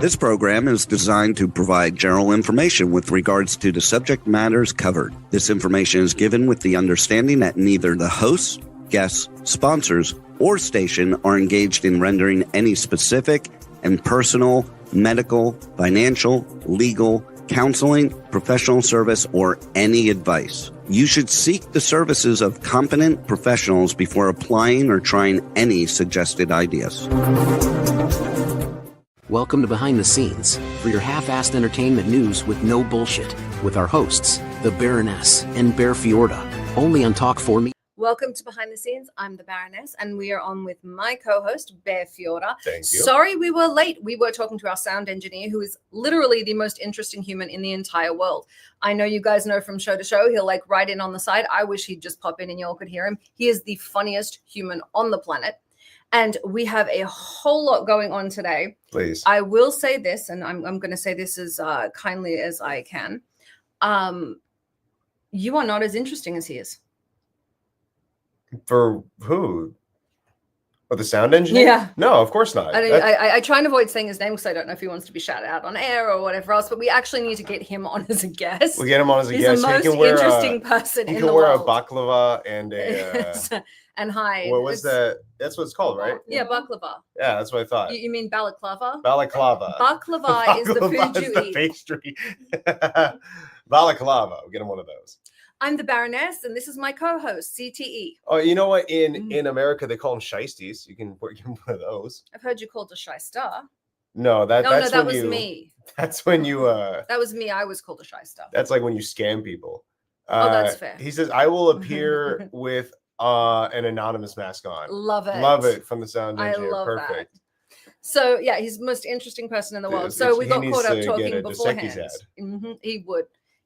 This program is designed to provide general information with regards to the subject matters covered. This information is given with the understanding that neither the hosts, guests, sponsors, or station are engaged in rendering any specific and personal, medical, financial, legal, counseling, professional service, or any advice. You should seek the services of competent professionals before applying or trying any suggested ideas. Welcome to Behind the Scenes, for your half-assed entertainment news with no bullshit, with our hosts, the Baroness and Bear Fiorda, only on Talk 4 Me. Welcome to Behind the Scenes. I'm the Baroness, and we are on with my co-host, Bear Fiorda. Thank you. Sorry we were late. We were talking to our sound engineer, who is literally the most interesting human in the entire world. I know you guys know from show to show, he'll like write in on the side. I wish he'd just pop in and y'all could hear him. He is the funniest human on the planet. And we have a whole lot going on today. Please. I will say this, and I'm going to say this as kindly as I can. You are not as interesting as he is. For who? Oh, the sound engineer? Yeah. No, of course not. I try and avoid saying his name because I don't know if he wants to be shouted out on air or whatever else, but we actually need to get him on as a guest. We'll get him on as a He's guest. the most interesting person in the world. He can wear a baklava and a... and hide. What was that? That's what it's called, right? Yeah, baklava. Yeah, that's what I thought. You mean balaclava? Balaclava. Baklava is the food is you the eat. pastry. Balaclava. We'll get him one of those. I'm the Baroness, and this is my co-host, CTE. Oh, you know what? In America, they call them shiesties. You can get one of those. I've heard you called a shy star. No, that was me. That's when you. That was me. I was called a shy star. That's like when you scam people. That's fair. He says, "I will appear with an anonymous mask on." Love it. Love it from the sound engineer. I love Perfect. That. So yeah, he's the most interesting person in the world. So we got caught up talking beforehand.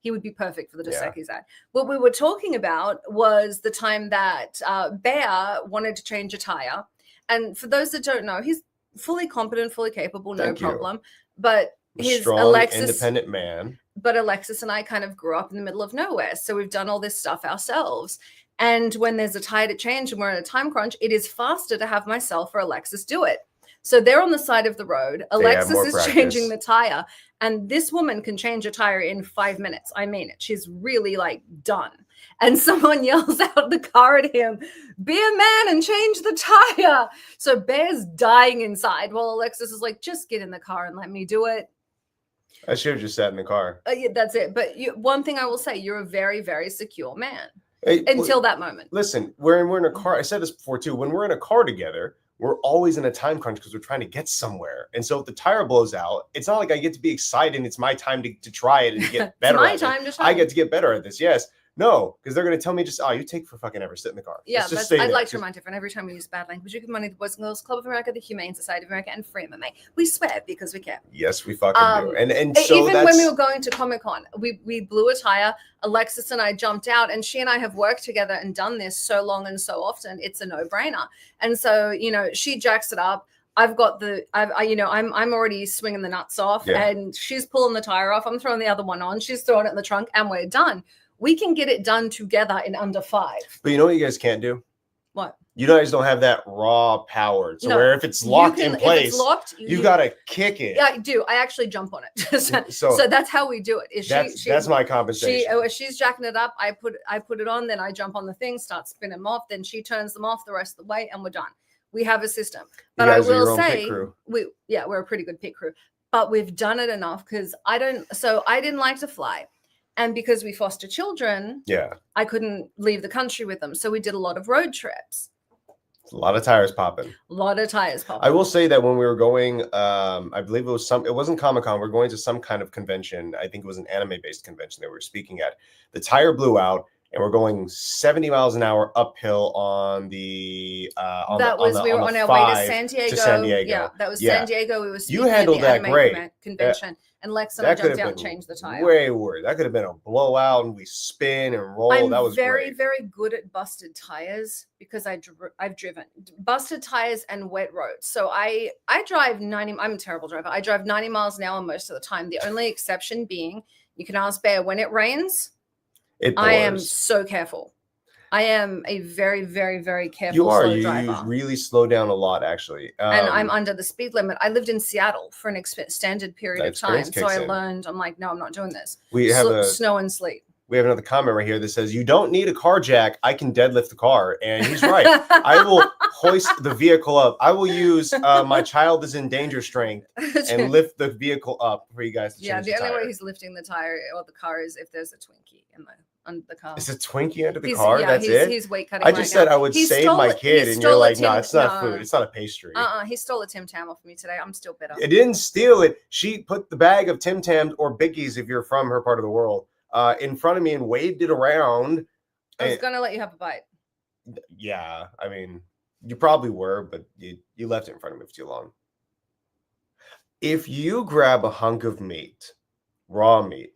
He would be perfect for the Dos Equis ad. What we were talking about was the time that Bear wanted to change a tire. And for those that don't know, he's fully competent, fully capable, no problem. But his strong, Alexis, independent man. But Alexis and I kind of grew up in the middle of nowhere. So we've done all this stuff ourselves. And when there's a tire to change and we're in a time crunch, it is faster to have myself or Alexis do it. So they're on the side of the road. Alexis is changing the tire. And this woman can change a tire in 5 minutes. I mean it. She's really like done. And someone yells out the car at him, "Be a man and change the tire." So Bear's dying inside while Alexis is like, "Just get in the car and let me do it." I should have just sat in the car. Yeah, that's it. But one thing I will say, you're a very, very secure man until that moment. Listen, we're in a car. I said this before too. When we're in a car together, we're always in a time crunch because we're trying to get somewhere. And so if the tire blows out, it's not like I get to be excited. It's my time to try it and get better at it. I get to get better at this. Yes. No, because they're going to tell me you take for fucking ever. Sit in the car. Yeah, I'd like to remind everyone every time we use bad language, you can money the Boys and Girls Club of America, the Humane Society of America, and Free MMA. We swear because we can. Yes, we fucking do. And so even when we were going to Comic-Con, we blew a tire. Alexis and I jumped out, and she and I have worked together and done this so long and so often. It's a no-brainer. And so, she jacks it up. I'm already swinging the nuts off, and she's pulling the tire off. I'm throwing the other one on. She's throwing it in the trunk, and we're done. We can get it done together in under 5. But you know what you guys can't do? What? You guys don't have that raw power. So where if it's locked in place, if it's locked, you got to kick it. Yeah, I do. I actually jump on it. so that's how we do it. That's my compensation. She's jacking it up. I put it on, then I jump on the thing, start spinning them off. Then she turns them off the rest of the way, and we're done. We have a system. But I will say, we're a pretty good pit crew. But we've done it enough because I didn't like to fly. And because we foster children, I couldn't leave the country with them. So we did a lot of road trips. A lot of tires popping. I will say that when we were going, I believe it wasn't Comic-Con. We're going to some kind of convention. I think it was an anime-based convention that we were speaking at. The tire blew out, and we're going 70 miles an hour uphill on the we were on our way to San Diego. Yeah, that was San Diego. We were speaking you handled at the that great convention. And Lex and I jumped out and changed the tire. Way worse. That could have been a blowout, and we spin and roll. That was very, great. very good at busted tires because I've driven busted tires and wet roads. So I drive 90. I'm a terrible driver. I drive 90 miles an hour most of the time. The only exception being, you can ask Bear, when it rains, I am so careful. I am a very, very, very careful, You are. slow You driver. really slow down a lot, actually. And I'm under the speed limit. I lived in Seattle for an extended period of time. So I learned, I'm like, no, I'm not doing this. We have snow and sleet. We have another comment right here that says, you don't need a car jack. I can deadlift the car. And he's right. I will hoist the vehicle up. I will use my child is in danger strength and lift the vehicle up for you guys to change the only tire. way he's lifting the tire or the car is if there's a Twinkie under the car. Is a Twinkie under the car? That's it? He's weight cutting. I just said I would save my kid, and you're like, no, it's not food. It's not a pastry. He stole a Tim Tam off me today. I'm still bitter. It didn't steal it. She put the bag of Tim Tams or Biggies, if you're from her part of the world, in front of me and waved it around. I was gonna let you have a bite. Yeah, I mean, you probably were, but you left it in front of me for too long. If you grab a hunk of meat, raw meat,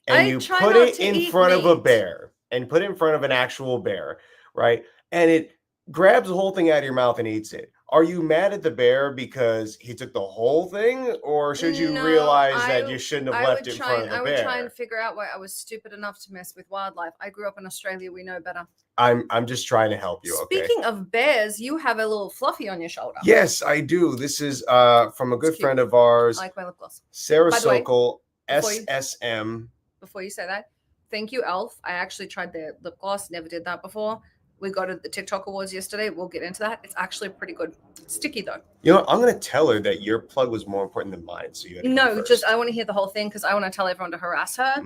and you put it in front of a bear and put it in front of an actual bear, right? And it grabs the whole thing out of your mouth and eats it. Are you mad at the bear because he took the whole thing, or should you realize that you shouldn't have left it in front of the bear? I would try and figure out why I was stupid enough to mess with wildlife. I grew up in Australia. We know better. I'm just trying to help you. Speaking of bears, you have a little fluffy on your shoulder. Yes, I do. This is from a good friend of ours. I like my lip gloss. Sarah Sokol, SSM. Before you say that, thank you, Elf. I actually tried their lip gloss. Never did that before. We got at the TikTok Awards yesterday. We'll get into that. It's actually pretty good. Sticky though. You know, I'm going to tell her that your plug was more important than mine. So you had to no, just I want to hear the whole thing because I want to tell everyone to harass her.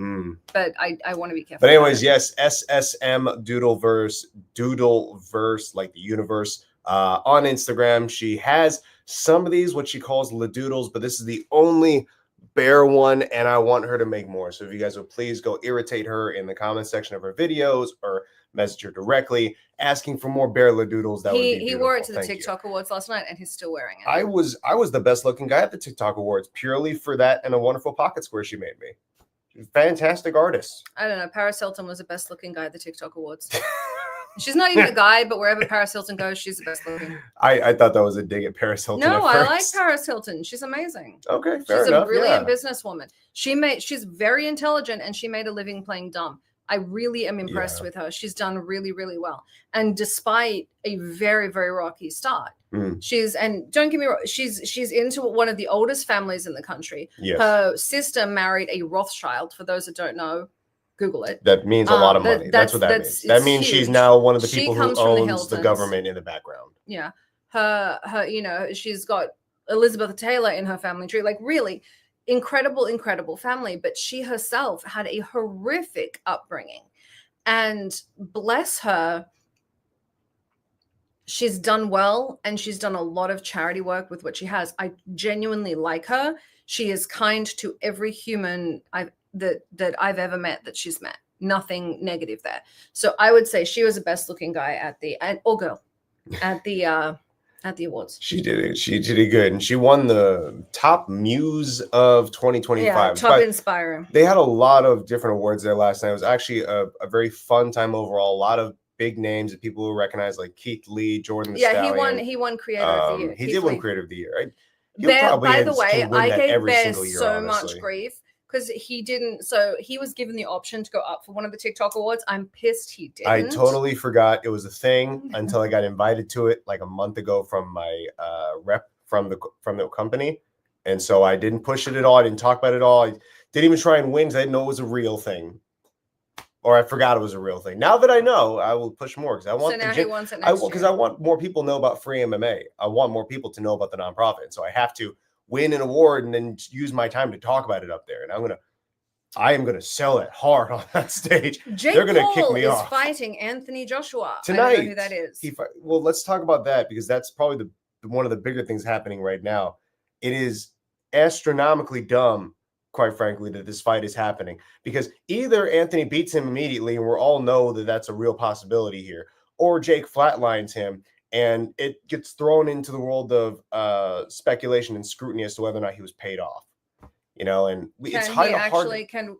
But I want to be careful. But anyways, yes, SSM Doodleverse, like the universe, on Instagram. She has some of these, what she calls Ladoodles, but this is the only bear one, and I want her to make more. So if you guys would please go irritate her in the comment section of her videos or message her directly asking for more bear Ladoodles. That would be beautiful. He wore it to the TikTok Awards last night, and he's still wearing it. I was the best looking guy at the TikTok Awards purely for that and a wonderful pocket square she made me. Fantastic artist. I don't know. Paris Hilton was the best looking guy at the TikTok Awards. She's not even a guy, but wherever Paris Hilton goes, she's the best looking. I thought that was a dig at Paris Hilton. No, I like Paris Hilton. She's amazing. Okay, fair enough. She's a brilliant businesswoman. She's very intelligent, and she made a living playing dumb. I really am impressed with her. She's done really, really well. And despite a very, very rocky start, and don't get me wrong, she's into one of the oldest families in the country. Yes. Her sister married a Rothschild. For those that don't know, Google it. That means a lot of money. That's what that means. That means she's now one of the people who owns the government in the background. Yeah. Her, she's got Elizabeth Taylor in her family tree. Like really incredible family. But she herself had a horrific upbringing. And bless her, she's done well, and she's done a lot of charity work with what she has. I genuinely like her. She is kind to every human that I've ever met that she's met. Nothing negative there. So I would say she was the best looking guy at the awards. She did it. She did it good. And she won the top muse of 2025. Yeah, top inspiring. They had a lot of different awards there last night. It was actually a very fun time overall. A lot of big names that people who recognize, like Keith Lee, Jordan the Stallion. He won Creator of the Year. He did win Creator of the Year, right? Bear, by the way, I gave Bear so much grief because he didn't. So he was given the option to go up for one of the TikTok awards. I'm pissed he didn't. I totally forgot it was a thing until I got invited to it like a month ago from my rep from the company, and so I didn't push it at all. I didn't talk about it at all. I didn't even try and win because I didn't know it was a real thing. Or I forgot it was a real thing. Now that I know, I will push more because I want. So now he wants it next year. Because I want more people to know about free MMA. I want more people to know about the nonprofit. So I have to win an award and then use my time to talk about it up there. And I am gonna sell it hard on that stage. They're gonna kick me off. Fighting Anthony Joshua tonight. I don't know who that is. Well, let's talk about that because that's probably one of the bigger things happening right now. It is astronomically dumb, quite frankly, that this fight is happening because either Anthony beats him immediately and we all know that that's a real possibility here, or Jake flatlines him and it gets thrown into the world of speculation and scrutiny as to whether or not he was paid off. You know, and it's hard.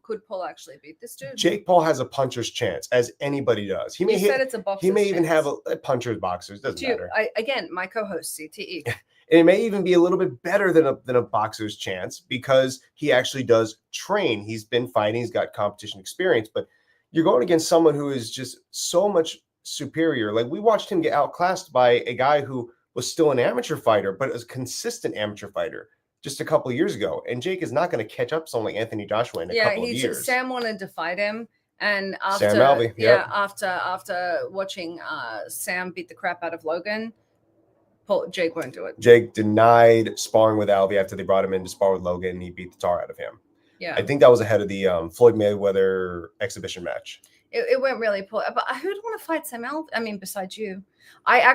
Could Paul actually beat this dude? Jake Paul has a puncher's chance, as anybody does. He may it's a boxer's. He may even have a puncher's boxer's. Doesn't matter. Again, my co-host CTE. And it may even be a little bit better than a boxer's chance because he actually does train. He's been fighting. He's got competition experience. But you're going against someone who is just so much superior. Like we watched him get outclassed by a guy who was still an amateur fighter, but a consistent amateur fighter just a couple of years ago. And Jake is not going to catch up someone like Anthony Joshua in a couple of years. Sam wanted to fight him. And after Sam Alvey, after watching Sam beat the crap out of Logan, Jake won't do it. Jake denied sparring with Alvey after they brought him in to spar with Logan, and he beat the tar out of him. Yeah, I think that was ahead of the Floyd Mayweather exhibition match. It went really poor. But who'd want to fight Sam Alvey? I mean, besides you. I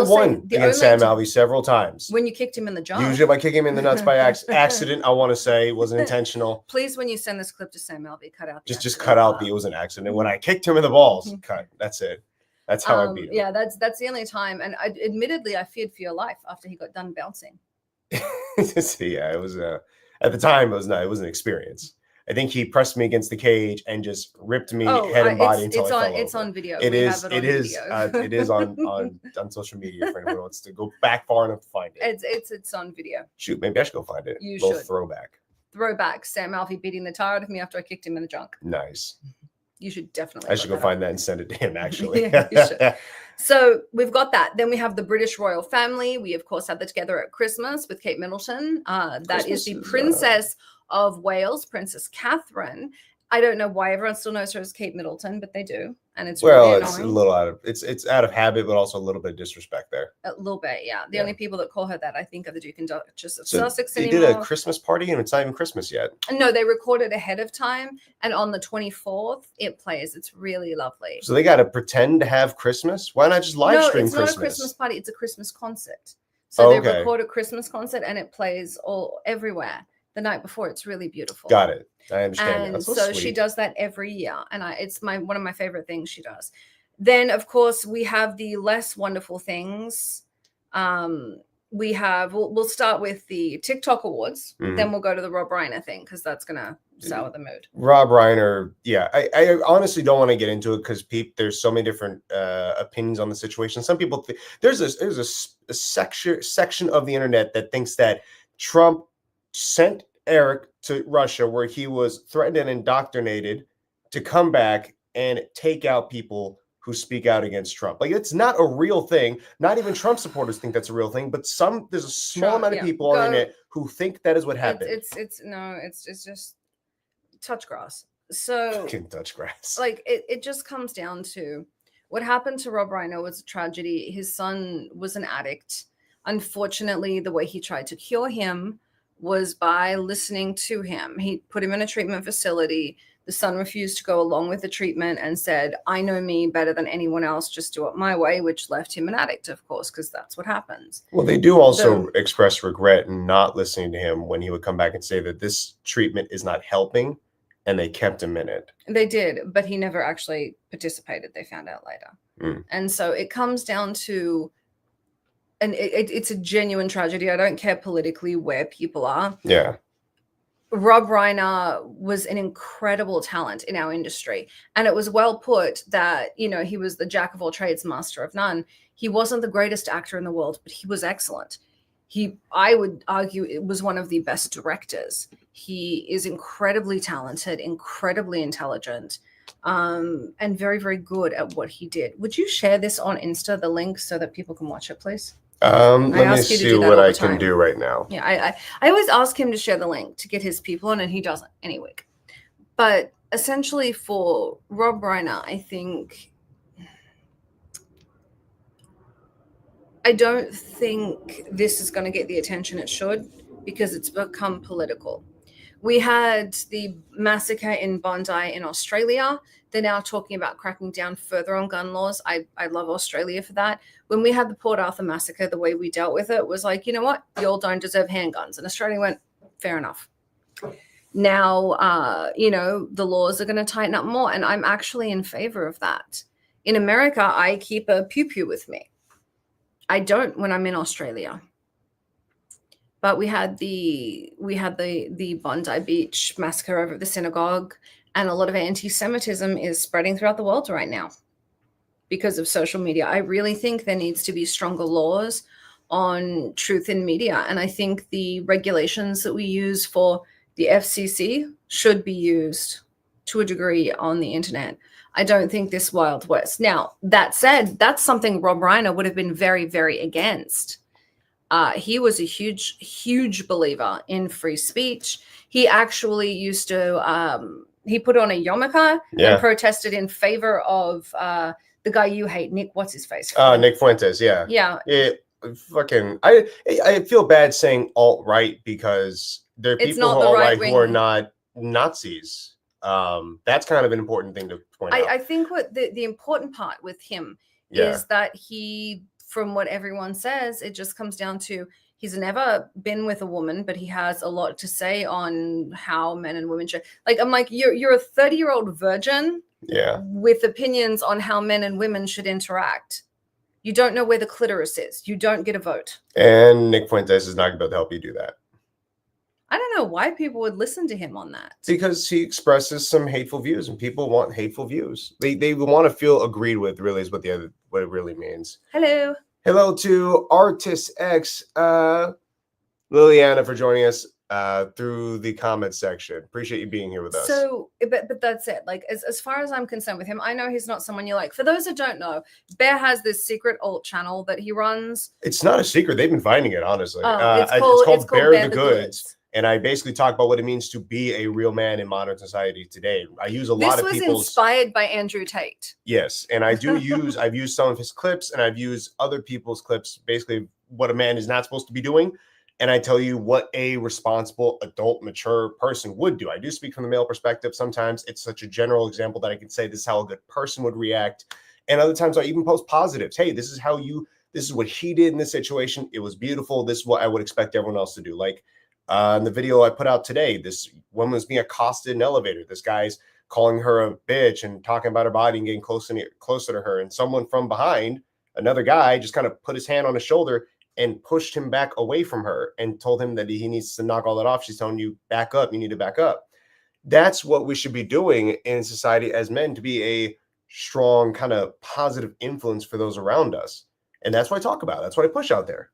won against Sam Alvey several times. When you kicked him in the jaw. Usually if I kick him in the nuts by accident, I want to say it wasn't intentional. Please, when you send this clip to Sam Alvey, cut out just cut out it was an accident. When I kicked him in the balls, cut. That's it. That's how I beat him. Yeah, that's the only time. And admittedly, I feared for your life after he got done bouncing. Yeah, it was at the time it was an experience. I think he pressed me against the cage and just ripped me head and body until I fell over. It's on video. It is on social media for anyone who wants to go back far enough to find it. It's on video. Shoot, maybe I should go find it. You should. Throwback. Sam Alvey beating the tar out of me after I kicked him in the junk. Nice. You should definitely. I should go find that and send it to him, actually. Yeah, you should. So we've got that. Then we have the British royal family. We, of course, had that together at Christmas with Kate Middleton. That is the Princess of Wales, Princess Catherine. I don't know why everyone still knows her as Kate Middleton, but they do. And it's really it's a little it's out of habit, but also a little bit of disrespect there. A little bit, yeah. The only people that call her that, I think, are the Duke and Duchess of Sussex they anymore. Did a Christmas party, and it's not even Christmas yet. No, they recorded ahead of time, and on the 24th, it plays. It's really lovely. So they got to pretend to have Christmas? Why not just live stream Christmas? No, it's not a Christmas party. It's a Christmas concert. So they record a Christmas concert, and it plays everywhere. The night before. It's really beautiful. Got it. I understand. And That's so she does that every year, and it's one of my favorite things she does. Then, of course, we have the less wonderful things. We'll start with the TikTok awards. Mm-hmm. Then we'll go to the Rob Reiner thing because that's gonna sour the mood. Rob Reiner, yeah. I honestly don't want to get into it because there's so many different opinions on the situation. Some people there's a section of the internet that thinks that Trump sent Eric to Russia where he was threatened and indoctrinated to come back and take out people who speak out against Trump. Like, it's not a real thing. Not even Trump supporters think that's a real thing, but there's a small amount of people on the internet who think that is what happened. It's just touch grass. So touch grass. Like it just comes down to what happened to Rob Reiner was a tragedy. His son was an addict. Unfortunately, the way he tried to cure him was by listening to him. He put him in a treatment facility. The son refused to go along with the treatment and said, I know me better than anyone else, just do it my way, which left him an addict, of course, because that's what happens. Well, they do also express regret in not listening to him when he would come back and say that this treatment is not helping, and they kept him in it. They did, but he never actually participated, they found out later. And so it comes down to, and it's a genuine tragedy. I don't care politically where people are. Yeah. Rob Reiner was an incredible talent in our industry. And it was well put that, he was the jack of all trades, master of none. He wasn't the greatest actor in the world, but he was excellent. I would argue it was one of the best directors. He is incredibly talented, incredibly intelligent, and very, very good at what he did. Would you share this on Insta, the link, so that people can watch it, please? Let me see what I can do right now. Yeah, I always ask him to share the link to get his people on, and he doesn't any week. But essentially for Rob Reiner, I don't think this is going to get the attention it should because it's become political. We had the massacre in Bondi in Australia. They're now talking about cracking down further on gun laws. I love Australia for that. When we had the Port Arthur massacre, the way we dealt with it was like, you know what? You all don't deserve handguns. And Australia went, fair enough. Now, the laws are going to tighten up more. And I'm actually in favor of that. In America, I keep a pew-pew with me. I don't when I'm in Australia. But we had the Bondi Beach massacre over the synagogue, and a lot of anti-Semitism is spreading throughout the world right now because of social media. I really think there needs to be stronger laws on truth in media, and I think the regulations that we use for the FCC should be used to a degree on the internet. I don't think this Wild West. Now, that said, that's something Rob Reiner would have been very, very against. He was a huge, huge believer in free speech. He actually used to, he put on a yarmulke and protested in favor of the guy you hate, Nick, what's his face? Nick Fuentes, yeah. Yeah. I feel bad saying alt-right because there are people who are alt-right who are not Nazis. That's kind of an important thing to point out. I think what the important part with him is that he, from what everyone says, it just comes down to he's never been with a woman, but he has a lot to say on how men and women should. Like, I'm like, you're a 30-year-old virgin with opinions on how men and women should interact. You don't know where the clitoris is. You don't get a vote. And Nick Fuentes is not going to help you do that. I don't know why people would listen to him on that. Because he expresses some hateful views, and people want hateful views. They want to feel agreed with, really, is what it really means. Hello to Artist X, Liliana, for joining us through the comments section. Appreciate you being here with us. So, but that's it. Like, as far as I'm concerned with him, I know he's not someone you like. For those that don't know, Bear has this secret alt channel that he runs. It's not a secret. They've been finding it, honestly. It's called Bear the Goods. And I basically talk about what it means to be a real man in modern society today. I use a lot of people's... This was inspired by Andrew Tate. Yes, and I've used some of his clips, and I've used other people's clips, basically what a man is not supposed to be doing. And I tell you what a responsible, adult, mature person would do. I do speak from the male perspective. Sometimes it's such a general example that I can say this is how a good person would react. And other times I even post positives. Hey, this is what he did in this situation. It was beautiful. This is what I would expect everyone else to do. Like, in the video I put out today, this woman was being accosted in an elevator. This guy's calling her a bitch and talking about her body and getting closer to her. And someone from behind, another guy, just kind of put his hand on his shoulder and pushed him back away from her and told him that he needs to knock all that off. She's telling you, back up. You need to back up. That's what we should be doing in society as men, to be a strong kind of positive influence for those around us. And that's what I talk about. That's what I push out there.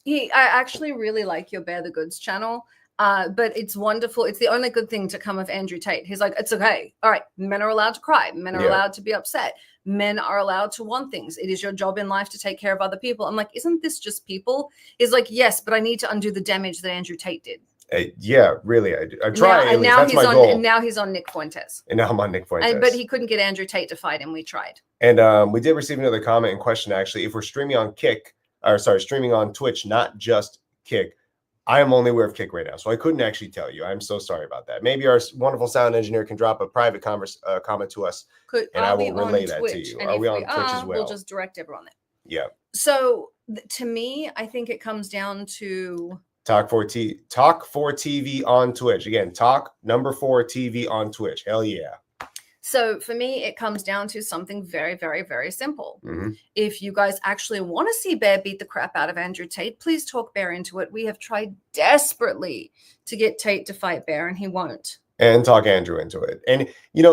I actually really like your Bear the Goods channel, but it's wonderful. It's the only good thing to come of Andrew Tate. He's like, it's okay. All right. Men are allowed to cry. Men are allowed to be upset. Men are allowed to want things. It is your job in life to take care of other people. I'm like, isn't this just people? He's like, yes, but I need to undo the damage that Andrew Tate did. Yeah, really. I try. That's my goal. And now he's on Nick Fuentes. And now I'm on Nick Fuentes. But he couldn't get Andrew Tate to fight him. We tried. And we did receive another comment and question, actually. If we're streaming on streaming on Twitch, not just Kick. I am only aware of Kick right now, so I couldn't actually tell you. I'm so sorry about that. Maybe our wonderful sound engineer can drop a private comment to us, and I will relay that to you. Are we on Twitch as well? We'll just direct everyone there. Yeah. So to me, I think it comes down to Talk 4 TV on Twitch. Again, Talk 4 TV on Twitch. Hell yeah. So for me, it comes down to something very, very, very simple. Mm-hmm. If you guys actually want to see Bear beat the crap out of Andrew Tate, please talk Bear into it. We have tried desperately to get Tate to fight Bear, and he won't. And talk Andrew into it. And,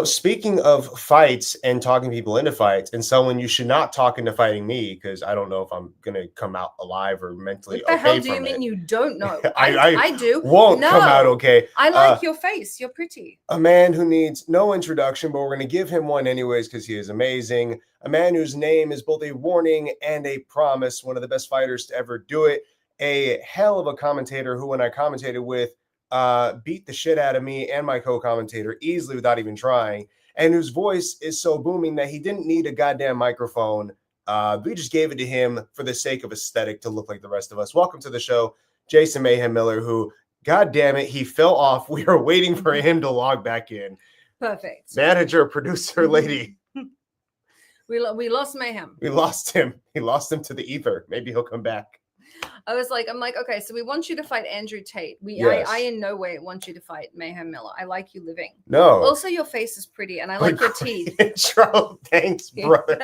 speaking of fights and talking people into fights, and someone you should not talk into fighting me, because I don't know if I'm going to come out alive or mentally okay. What the hell do you mean you don't know? I do. Won't come out okay. I like your face. You're pretty. A man who needs no introduction, but we're going to give him one anyways because he is amazing. A man whose name is both a warning and a promise. One of the best fighters to ever do it. A hell of a commentator who, when I commentated with, beat the shit out of me and my co-commentator easily without even trying, and whose voice is so booming that he didn't need a goddamn microphone. We just gave it to him for the sake of aesthetic to look like the rest of us. Welcome to the show, Jason Mayhem Miller, who, god damn it, he fell off. We are waiting for him to log back in. Perfect. Manager, producer, lady. We lost Mayhem. We lost him. He lost him to the ether. Maybe he'll come back. I'm like, okay, so we want you to fight Andrew Tate. I in no way want you to fight Mayhem Miller. I like you living. No. Also, your face is pretty, and I like your teeth. Intro. Thanks, brother.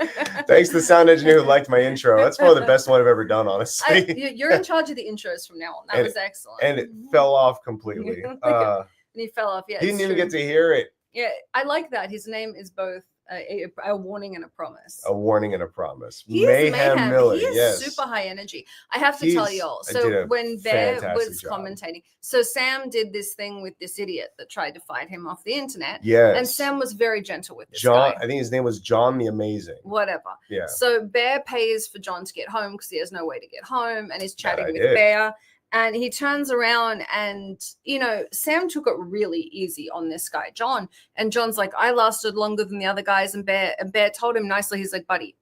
Thanks to the sound engineer who liked my intro. That's one of the best one I've ever done, honestly. You're in charge of the intros from now on. That was excellent. And it fell off completely. And he fell off, yeah. He didn't even get to hear it. Yeah, I like that. His name is both a warning and a promise. A warning and a promise. He Mayhem Miller. He is yes. super high energy. I have to tell y'all. So when Bear was commentating, so Sam did this thing with this idiot that tried to fight him off the internet. Yes. And Sam was very gentle with this John. guy. I think his name was John the Amazing. Whatever. Yeah. So Bear pays for John to get home because he has no way to get home, and he's chatting with Bear. And he turns around and, Sam took it really easy on this guy, John. And John's like, I lasted longer than the other guys. And Bear told him nicely, he's like, buddy,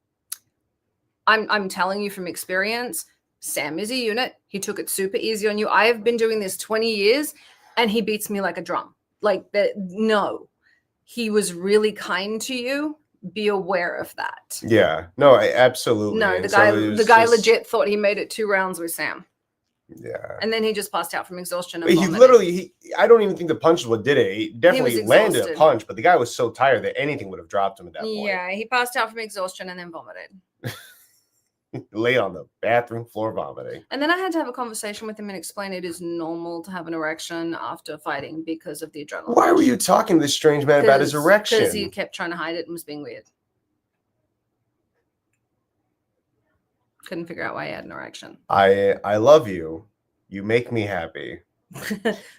I'm telling you from experience, Sam is a unit. He took it super easy on you. I have been doing this 20 years and he beats me like a drum. No, he was really kind to you. Be aware of that. Yeah, no, absolutely. No, the guy legit thought he made it 2 rounds with Sam. Yeah. And then he just passed out from exhaustion. And I don't even think the punch what did it. He definitely landed a punch, but the guy was so tired that anything would have dropped him at that point. Yeah, he passed out from exhaustion and then vomited. Lay on the bathroom floor vomiting. And then I had to have a conversation with him and explain it is normal to have an erection after fighting because of the adrenaline. Why were you talking to this strange man about his erection? Because he kept trying to hide it and was being weird. Couldn't figure out why he had an erection. I love you. You make me happy.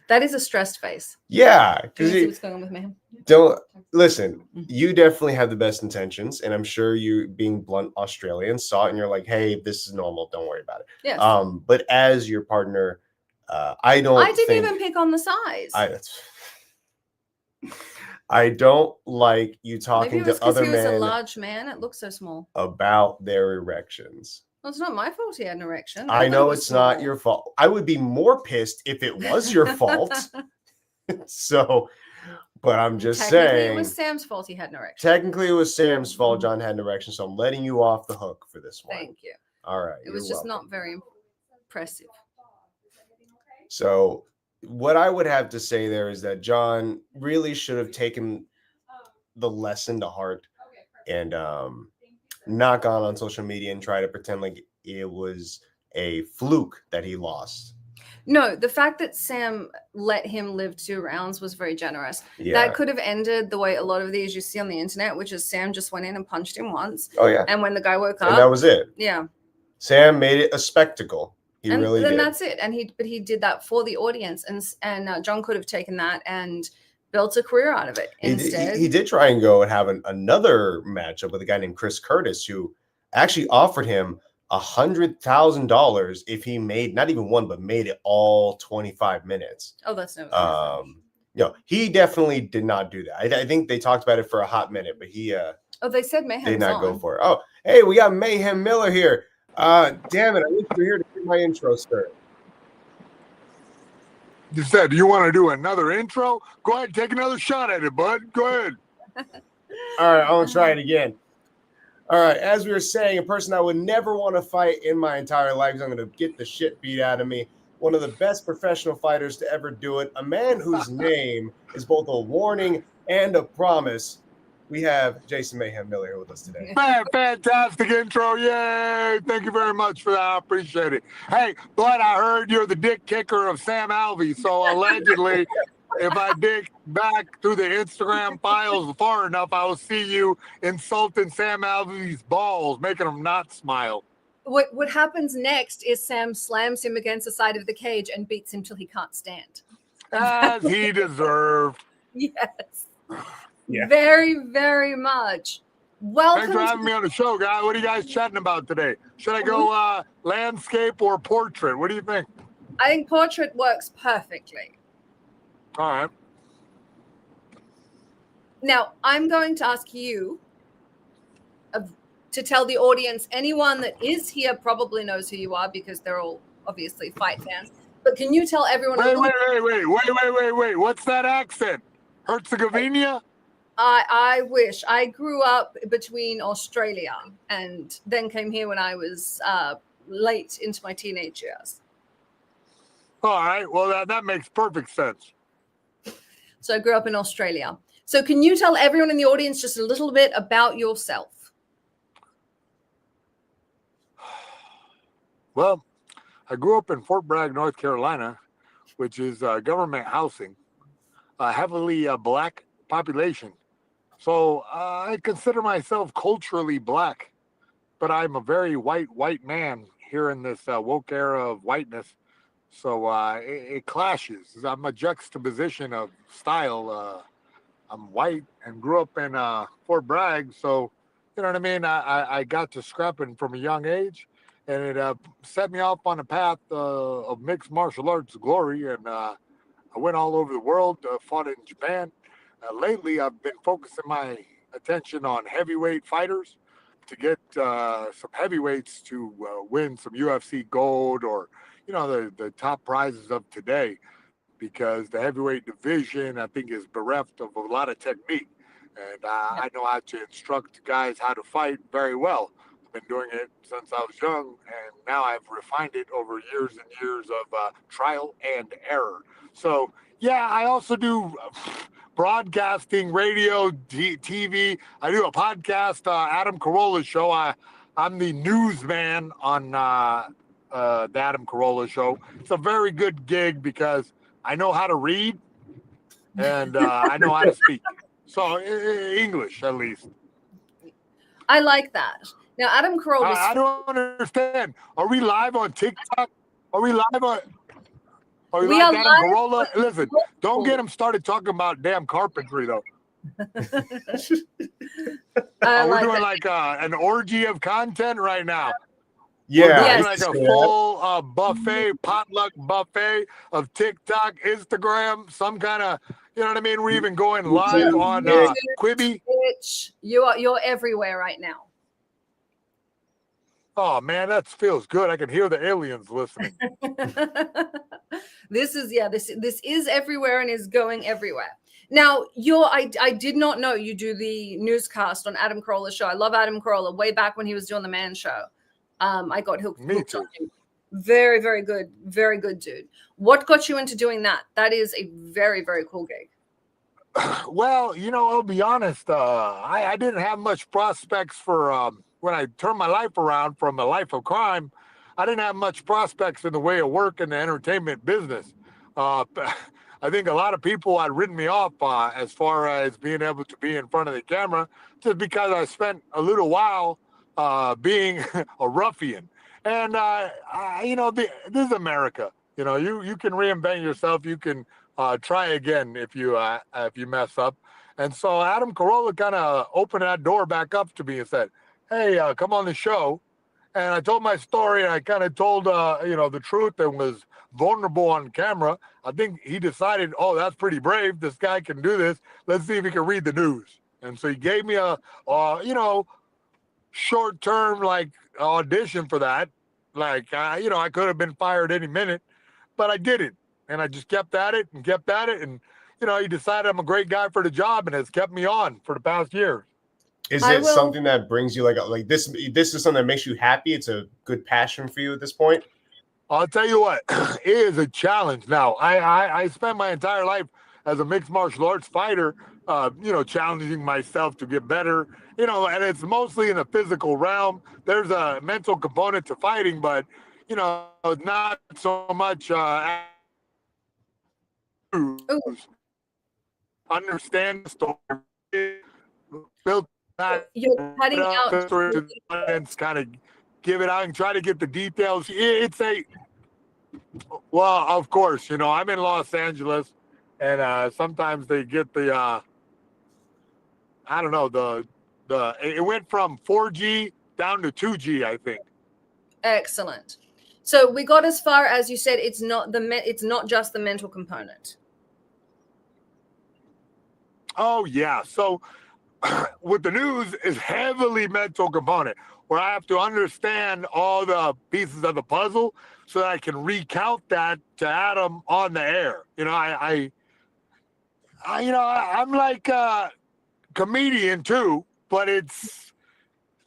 That is a stressed face. Yeah. Do you see what's going on with Mayhem? Don't listen. You definitely have the best intentions, and I'm sure you, being blunt Australian, saw it and you're like, "Hey, this is normal. Don't worry about it." Yes. But as your partner, I didn't even pick on the size. I don't like you talking to other men. Maybe it was because he was a large man. It looks so small. About their erections. Well, it's not my fault he had an erection. I know it's not your fault. I would be more pissed if it was your fault. So, but I'm just saying. It was Sam's fault he had an erection. Technically, it was Sam's fault John had an erection, so I'm letting you off the hook for this one. Thank you. All right. It was just not very impressive. So, what I would have to say there is that John really should have taken the lesson to heart and not gone on social media and try to pretend like it was a fluke that he lost. No, the fact that Sam let him live 2 rounds was very generous. Yeah. That could have ended the way a lot of these you see on the internet, which is Sam just went in and punched him once. Oh, yeah. And when the guy woke up. And that was it. Yeah. Sam made it a spectacle. He really did. And that's it. And he did that for the audience. And John could have taken that and built a career out of it. Instead, he did try and go and have another matchup with a guy named Chris Curtis, who actually offered him $100,000 if he made not even one, but made it all 25 minutes. Oh, that's no. No, he definitely did not do that. I think they talked about it for a hot minute, but he they said Mayhem did not go for it. Oh, hey, we got Mayhem Miller here. Damn it, I wish you were here to hear my intro, sir. You said, do you want to do another intro? Go ahead, take another shot at it, bud. Go ahead. All right, I want to try it again. All right, as we were saying, a person I would never want to fight in my entire life because I'm going to get the shit beat out of me. One of the best professional fighters to ever do it. A man whose name is both a warning and a promise. We have Jason Mayhem Miller here with us today. Fantastic intro. Yay. Thank you very much for that. I appreciate it. Hey, Bud, I heard you're the dick kicker of Sam Alvey. So allegedly, if I dig back through the Instagram files far enough, I will see you insulting Sam Alvey's balls, making him not smile. What happens next is Sam slams him against the side of the cage and beats him till he can't stand. As he deserved. Yes. Yeah. Very, very much. Welcome. Thanks for having me on the show, guys. What are you guys chatting about today? Should I go landscape or portrait? What do you think? I think portrait works perfectly. All right. Now, I'm going to ask you to tell the audience, anyone that is here probably knows who you are because they're all obviously fight fans. But can you tell everyone? Wait. What's that accent? Herzegovina? I wish. I grew up between Australia and then came here when I was late into my teenage years. All right. Well, that makes perfect sense. So I grew up in Australia. So can you tell everyone in the audience just a little bit about yourself? Well, I grew up in Fort Bragg, North Carolina, which is government housing, a heavily black population. So I consider myself culturally black, but I'm a very white man here in this woke era of whiteness. So it clashes. I'm a juxtaposition of style. I'm white and grew up in Fort Bragg, so you know what I mean. I got to scrapping from a young age, and it set me off on a path of mixed martial arts glory. And I went all over the world, fought in Japan. Lately, I've been focusing my attention on heavyweight fighters to get some heavyweights to win some UFC gold or the top prizes of today, because the heavyweight division, I think, is bereft of a lot of technique. And I know how to instruct guys how to fight very well. I've been doing it since I was young, and now I've refined it over years and years of trial and error. So, yeah, I also do broadcasting, radio, TV. I do a podcast, Adam Carolla Show. I'm the newsman on the Adam Carolla Show. It's a very good gig because I know how to read and I know how to speak. So English, at least. I like that. Now, Adam Carolla. I don't understand. Are we live on TikTok? Are we live on? Are we live, Adam Carolla? Listen, don't get him started talking about damn carpentry, though. We're doing like an orgy of content right now. Yeah, we're doing like a full buffet, potluck buffet of TikTok, Instagram, some kind of, you know what I mean? We're even going live on Quibi. You're everywhere right now. Oh man, that feels good. I can hear the aliens listening. This is everywhere and is going everywhere. Now, I did not know you do the newscast on Adam Carolla's show. I love Adam Carolla. Way back when he was doing the Man Show, I got hooked on him. Very, very good dude. What got you into doing that? That is a very, very cool gig. Well, I'll be honest. I didn't have much prospects for when I turned my life around from a life of crime. I didn't have much prospects in the way of work in the entertainment business. I think a lot of people had written me off as far as being able to be in front of the camera, just because I spent a little while being a ruffian. And this is America. You can reinvent yourself. You can try again if you mess up. And so Adam Carolla kind of opened that door back up to me and said, "Hey, come on the show." And I told my story, and I kind of told the truth and was vulnerable on camera. I think he decided, oh, that's pretty brave. This guy can do this. Let's see if he can read the news. And so he gave me a short-term audition for that. I could have been fired any minute, but I didn't. And I just kept at it. And, he decided I'm a great guy for the job and has kept me on for the past year. Is it something that brings you like this? This is something that makes you happy. It's a good passion for you at this point. I'll tell you what, it is a challenge. Now, I spent my entire life as a mixed martial arts fighter, challenging myself to get better, and it's mostly in the physical realm. There's a mental component to fighting, but, not so much understand the story, build that. You're cutting out. And kind of give it out and try to get the details. Well, of course, I'm in Los Angeles, and sometimes they get the, it went from 4G down to 2G, I think. Excellent. So we got as far as you said, it's not just the mental component. Oh, yeah. So with the news is heavily mental component, where I have to understand all the pieces of the puzzle so that I can recount that to Adam on the air. I'm like a comedian too, but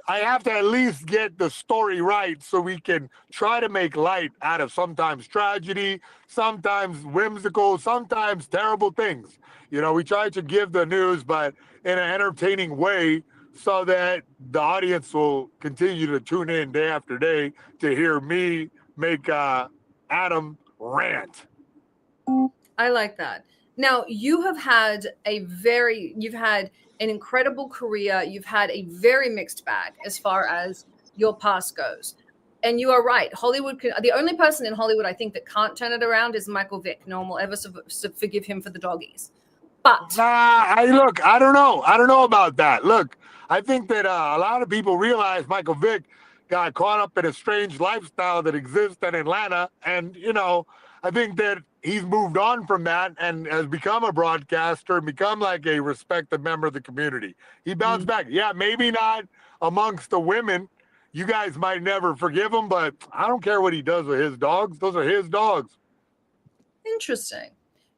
I have to at least get the story right so we can try to make light out of sometimes tragedy, sometimes whimsical, sometimes terrible things. We try to give the news, but in an entertaining way, so that the audience will continue to tune in day after day to hear me make Adam rant. I like that. Now, you've had an incredible career. You've had a very mixed bag as far as your past goes. And you are right. The only person in Hollywood I think that can't turn it around is Michael Vick. No one will ever forgive him for the doggies. But I don't know. I don't know about that. Look, I think that a lot of people realize Michael Vick got caught up in a strange lifestyle that exists in Atlanta. And, I think that he's moved on from that and has become a broadcaster and become like a respected member of the community. He bounced back. Yeah, maybe not amongst the women. You guys might never forgive him, but I don't care what he does with his dogs. Those are his dogs. Interesting.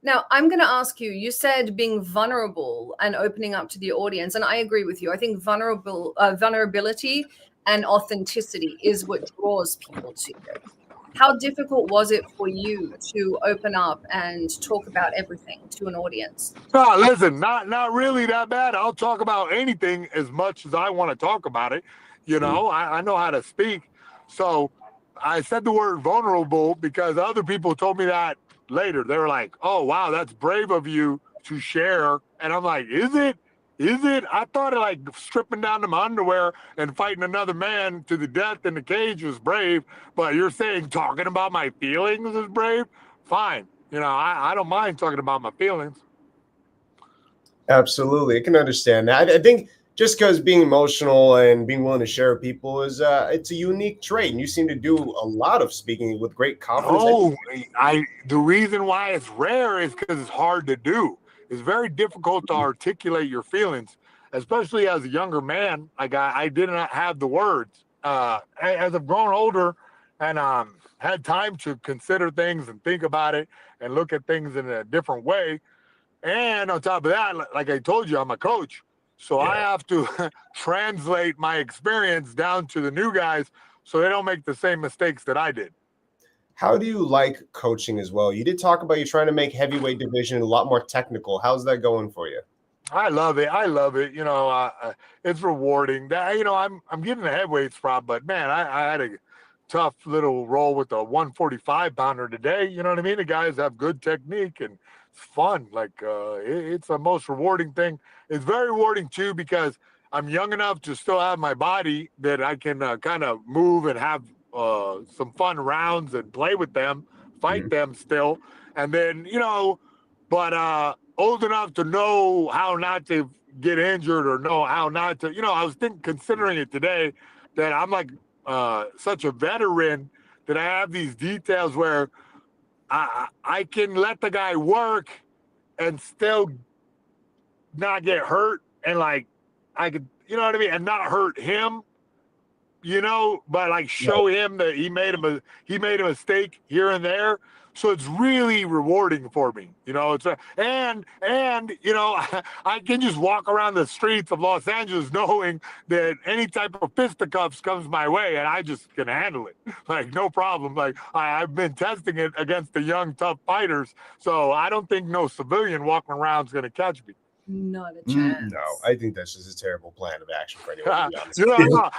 Now, I'm going to ask you, you said being vulnerable and opening up to the audience, and I agree with you. I think vulnerability and authenticity is what draws people to you. How difficult was it for you to open up and talk about everything to an audience? No, listen, not really that bad. I'll talk about anything as much as I want to talk about it. I know how to speak. So I said the word vulnerable because other people told me that later. They were like, oh, wow, that's brave of you to share. And I'm like, is it? I thought like stripping down to my underwear and fighting another man to the death in the cage was brave. But you're saying talking about my feelings is brave? Fine. I don't mind talking about my feelings. Absolutely. I can understand that. I think just because being emotional and being willing to share with people is it's a unique trait, and you seem to do a lot of speaking with great confidence. The reason why it's rare is because it's hard to do. It's very difficult to articulate your feelings, especially as a younger man. I did not have the words. As I've grown older and had time to consider things and think about it and look at things in a different way, and on top of that, like I told you, I'm a coach. So I have to translate my experience down to the new guys so they don't make the same mistakes that I did. How do you like coaching as well? You did talk about you trying to make heavyweight division a lot more technical. How's that going for you? I love it. It's rewarding. I'm getting the heavyweight spot, but man, I had a tough little roll with a 145 pounder today. You know what I mean? The guys have good technique and it's fun. It's the most rewarding thing. It's very rewarding too because I'm young enough to still have my body that I can kind of move and have some fun rounds and play with them, fight them still. And then, but old enough to know how not to get injured or know how not to, I was considering it today that I'm like such a veteran that I have these details where I can let the guy work and still not get hurt. And I could, and not hurt him, but show him that he made a mistake here and there. So it's really rewarding for me, and I can just walk around the streets of Los Angeles knowing that any type of fisticuffs comes my way and I just can handle it. No problem. I've been testing it against the young, tough fighters. So I don't think no civilian walking around is going to catch me. Not a chance. No, I think that's just a terrible plan of action for anyone.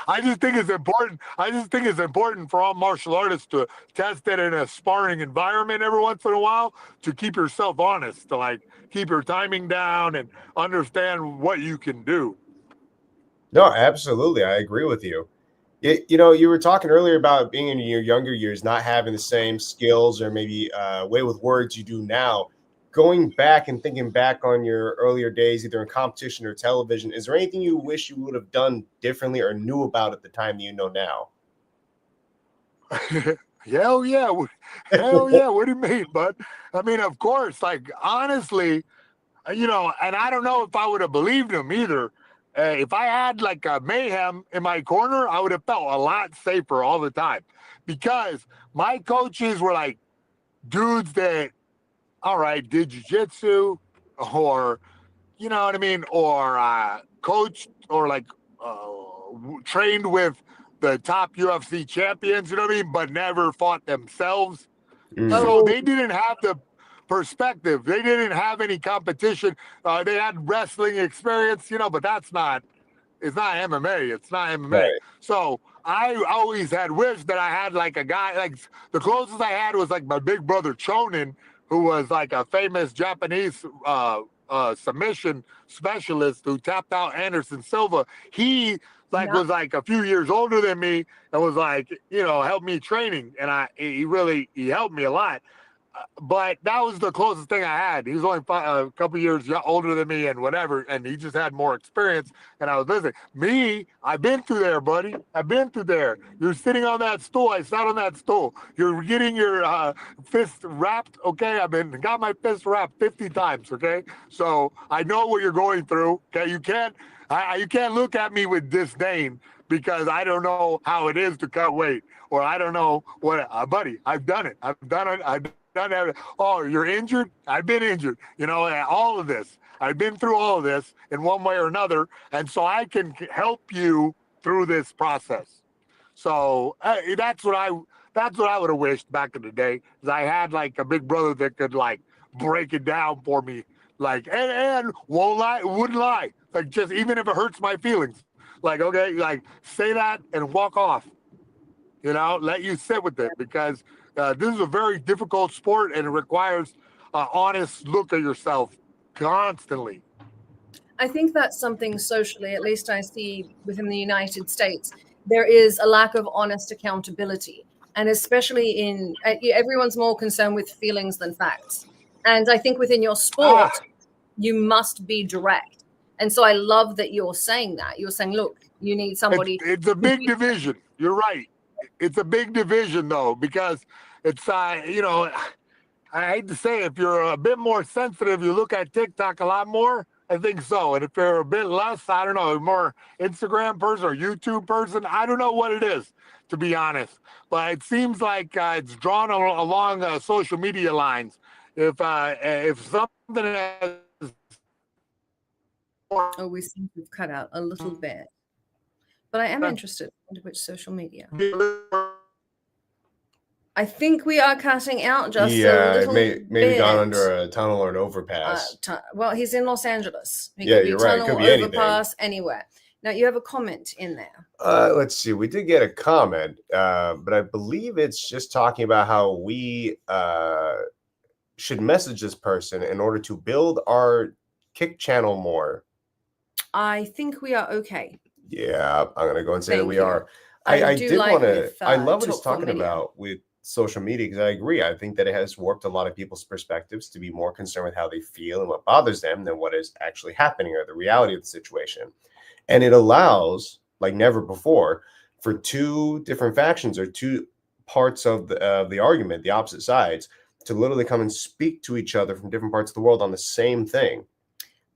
I just think it's important. I just think it's important for all martial artists to test it in a sparring environment every once in a while to keep yourself honest, to keep your timing down and understand what you can do. No, absolutely. I agree with you. You were talking earlier about being in your younger years, not having the same skills or maybe way with words you do now. Going back and thinking back on your earlier days, either in competition or television, is there anything you wish you would have done differently or knew about at the time that you know now? Hell yeah. What do you mean, bud? I mean, of course, honestly, and I don't know if I would have believed him either. If I had a Mayhem in my corner, I would have felt a lot safer all the time because my coaches were dudes that, all right, did jiu-jitsu or, you know what I mean? Or coached or trained with the top UFC champions, you know what I mean? But never fought themselves. So they didn't have the perspective. They didn't have any competition. They had wrestling experience, but it's not MMA. It's not MMA. Right. So I always had wished that I had a guy, the closest I had was my big brother Chonin, who was like a famous Japanese submission specialist who tapped out Anderson Silva. He like was like a few years older than me and was like, helped me training. And he helped me a lot. But that was the closest thing I had. He was only a couple years older than me and whatever, and he just had more experience. And I was listening. Me, I've been through there, buddy. I've been through there. You're sitting on that stool. I sat on that stool. You're getting your fist wrapped. Okay, got my fist wrapped 50 times. Okay, so I know what you're going through. Okay, you can't look at me with disdain because I don't know how it is to cut weight, or I don't know what, buddy. I've done it. Oh, you're injured? I've been injured. All of this. I've been through all of this in one way or another, and so I can help you through this process. So that's what I would have wished back in the day, is I had like a big brother that could like break it down for me, like and wouldn't lie, like just even if it hurts my feelings, like okay, like say that and walk off. Let you sit with it, because this is a very difficult sport and it requires an honest look at yourself constantly. I think that's something socially, at least I see within the United States, there is a lack of honest accountability. And especially everyone's more concerned with feelings than facts. And I think within your sport, you must be direct. And so I love that you're saying that. You're saying, look, you need somebody. It's a big division. You're right. It's a big division, though, because it's, I hate to say, if you're a bit more sensitive, you look at TikTok a lot more. I think so. And if you're a bit less, I don't know, more Instagram person or YouTube person, I don't know what it is, to be honest. But it seems like it's drawn along social media lines. If something has... Oh, we seem to have cut out a little bit. But I am interested in which social media. I think we are cutting out just a little bit. Maybe gone under a tunnel or an overpass. Well, he's in Los Angeles. You're right. Could be overpass, anywhere. Now, you have a comment in there. Let's see. We did get a comment, but I believe it's just talking about how we should message this person in order to build our Kick channel more. I think we are okay. Yeah, I'm going to go and say that we are. I did want to. I love what he's talking about with social media, because I agree. I think that it has warped a lot of people's perspectives to be more concerned with how they feel and what bothers them than what is actually happening or the reality of the situation. And it allows, like never before, for two different factions or two parts of the argument, the opposite sides, to literally come and speak to each other from different parts of the world on the same thing.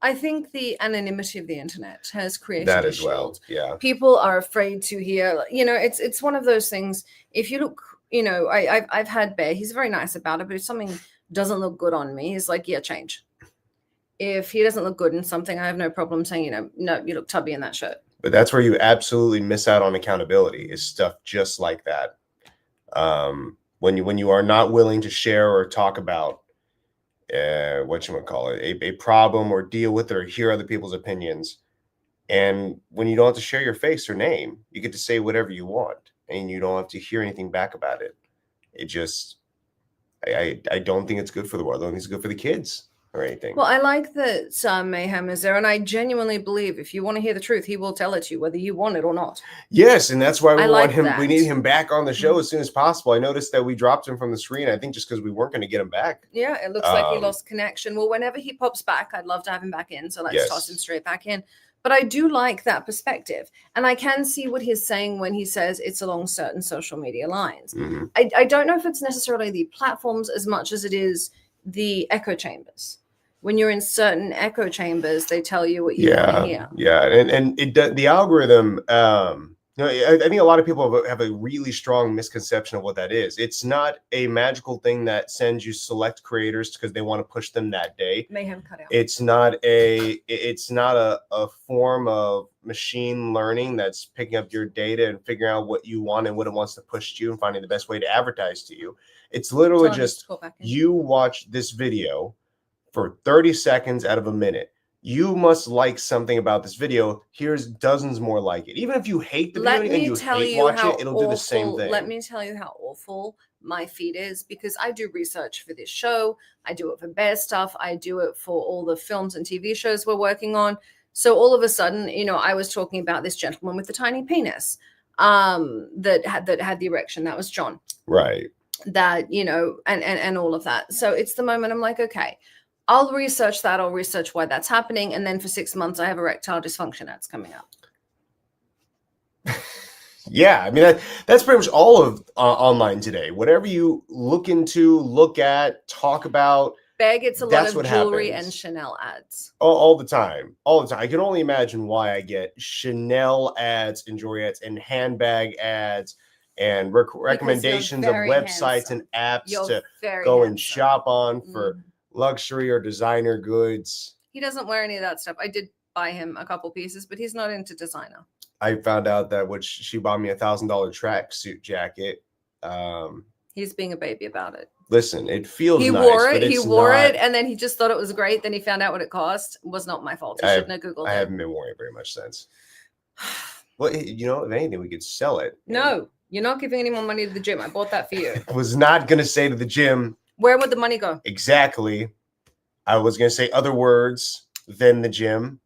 I think the anonymity of the internet has created that as well. Yeah, people are afraid to hear. It's one of those things. If you look, I've had Bear. He's very nice about it, but if something doesn't look good on me, he's like, yeah, change. If he doesn't look good in something, I have no problem saying, no, you look tubby in that shirt. But that's where you absolutely miss out on accountability, is stuff just like that. When you are not willing to share or talk about a problem or deal with it or hear other people's opinions, and when you don't have to share your face or name, you get to say whatever you want and you don't have to hear anything back about it. It just, I don't think it's good for the world. I don't think it's good for the kids or anything. Well, I like that Mayhem is there, and I genuinely believe if you want to hear the truth, he will tell it to you, whether you want it or not. Yes, and that's why we want him. We need him back on the show as soon as possible. I noticed that we dropped him from the screen, I think just because we weren't going to get him back. Yeah, it looks like he lost connection. Well, whenever he pops back, I'd love to have him back in, so let's toss him straight back in. But I do like that perspective, and I can see what he's saying when he says it's along certain social media lines. Mm-hmm. I don't know if it's necessarily the platforms as much as it is the echo chambers. When you're in certain echo chambers, they tell you what you want to hear. Yeah, and the algorithm. I think a lot of people have a really strong misconception of what that is. It's not a magical thing that sends you select creators because they want to push them that day. Mayhem cut out. It's not a form of machine learning that's picking up your data and figuring out what you want and what it wants to push to you and finding the best way to advertise to you. It's literally just you watch this video for 30 seconds out of a minute. You must like something about this video. Here's dozens more like it. Even if you hate the video and you hate watching it, it'll do the same thing. Let me tell you how awful my feed is, because I do research for this show. I do it for Bear stuff. I do it for all the films and TV shows we're working on. So all of a sudden, I was talking about this gentleman with the tiny penis that had the erection. That was John. Right. That, and all of that. So it's the moment I'm like, okay, I'll research that. I'll research why that's happening. And then for 6 months, I have erectile dysfunction ads coming up. Yeah, I mean, that's pretty much all of online today. Whatever you look into, look at, talk about. Bear gets a lot of jewelry and Chanel ads. All the time. All the time. I can only imagine why I get Chanel ads and jewelry ads and handbag ads and recommendations of websites handsome. and apps You're to very go handsome. and shop on for luxury or designer goods. He doesn't wear any of that stuff. I did buy him a couple pieces, but he's not into designer. I found out that she bought me $1,000 tracksuit jacket. He's being a baby about it. Listen, it feels nice. He wore it, and then he just thought it was great. Then he found out what it cost. It was not my fault. He shouldn't have Googled it. I haven't been wearing it very much since. Well, if anything, we could sell it. No, you're not giving any more money to the gym. I bought that for you. I was not going to say to the gym. Where would the money go? Exactly. I was going to say other words than the gym.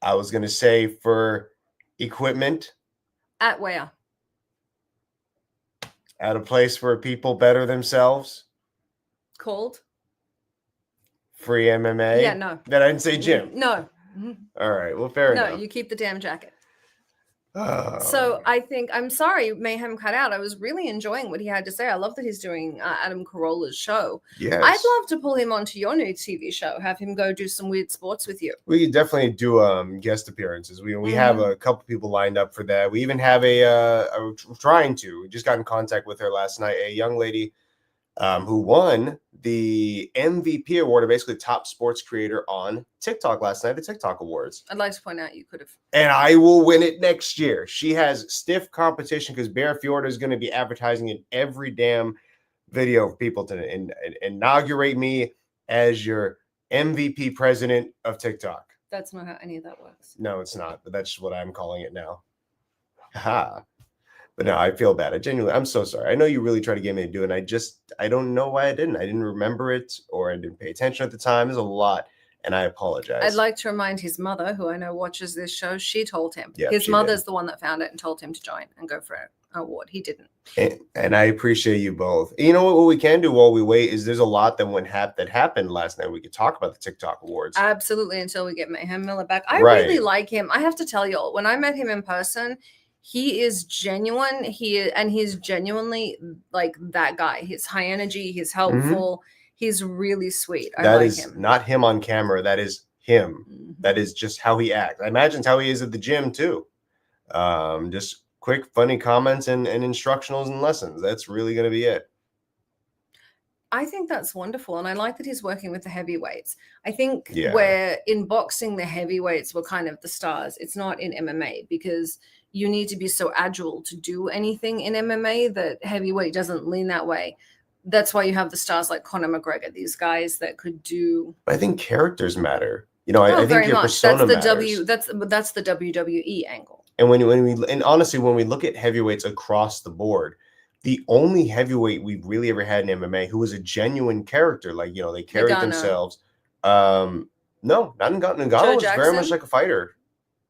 I was going to say for equipment. At where? At a place where people better themselves. Called? Free MMA? Yeah, no. That I didn't say gym. No. All right. Well, fair enough. No, you keep the damn jacket. So I think, I'm sorry, Mayhem cut out. I was really enjoying what he had to say. I love that he's doing Adam Carolla's show. Yes. I'd love to pull him onto your new TV show, have him go do some weird sports with you. We could definitely do guest appearances. We have a couple people lined up for that. We even have we just got in contact with her last night, a young lady who won the MVP award, or basically top sports creator on TikTok last night, the TikTok Awards. I'd like to point out you could have. And I will win it next year. She has stiff competition because Bear Fiorda is going to be advertising in every damn video for people to inaugurate me as your MVP president of TikTok. That's not how any of that works. No, it's not, but that's what I'm calling it now. Ha. But no, I feel bad. I'm so sorry. I know you really tried to get me to do it. And I don't know why I didn't. I didn't remember it, or I didn't pay attention at the time. There's a lot, and I apologize. I'd like to remind his mother, who I know watches this show, she told him. Yeah, his mother's the one that found it and told him to join and go for an award. He didn't. And I appreciate you both. You know what we can do while we wait is there's a lot that happened last night. We could talk about the TikTok Awards. Absolutely, until we get Mayhem Miller back. I really like him. I have to tell you, when I met him in person, he is genuine. He's genuinely like that guy. He's high energy. He's helpful. He's really sweet. I like him. Not him on camera. That is him. That is just how he acts. I imagine it's how he is at the gym too. Just quick, funny comments and instructionals and lessons. That's really going to be it. I think that's wonderful. And I like that he's working with the heavyweights. I think where in boxing, the heavyweights were kind of the stars. It's not in MMA, because you need to be so agile to do anything in MMA that heavyweight doesn't lean that way. That's why you have the stars like Conor McGregor, these guys that could do. I think characters matter. I think your persona matters. That's the WWE angle. And honestly, when we look at heavyweights across the board, the only heavyweight we've really ever had in MMA who was a genuine character, like, they carried themselves. No, not Ngannou. Ngannou was very much like a fighter.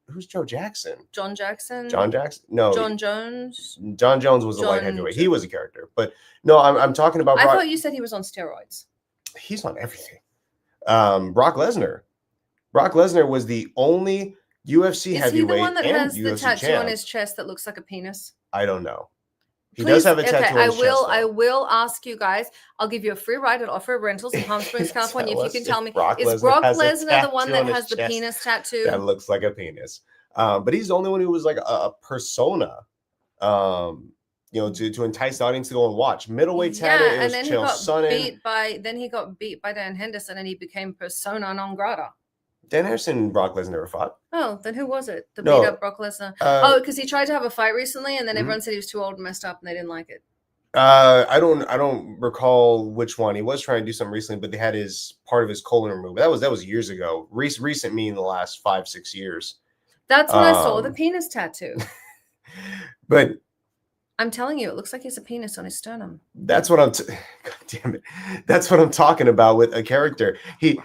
Who's Joe Jackson? John Jackson? John Jackson? No. John Jones? John Jones was a light heavyweight. He was a character. But no, I'm talking about I thought you said he was on steroids. He's on everything. Brock Lesnar. Brock Lesnar was the only UFC heavyweight. Is he the one that has the tattoo on his chest that looks like a penis? I don't know. He does have a tattoo on his chest. I will ask you guys. I'll give you a free ride at Offer Rentals in Palm Springs, California. If you can tell me, is Brock Lesnar the one that has the penis tattoo? That looks like a penis. But he's the only one who was like a persona, to entice the audience to go and watch. Middleweight tattoo. Yeah, and then he got beat by Dan Henderson, and he became persona non grata. Dan Henderson and Brock Lesnar never fought. Oh, then who was it? Beat up Brock Lesnar. Because he tried to have a fight recently, and then everyone said he was too old and messed up, and they didn't like it. I don't recall which one. He was trying to do something recently, but they had part of his colon removed. That was years ago. Recent meaning the last 5-6 years. That's when I saw the penis tattoo. But I'm telling you, it looks like he has a penis on his sternum. That's what God damn it. That's what I'm talking about with a character. He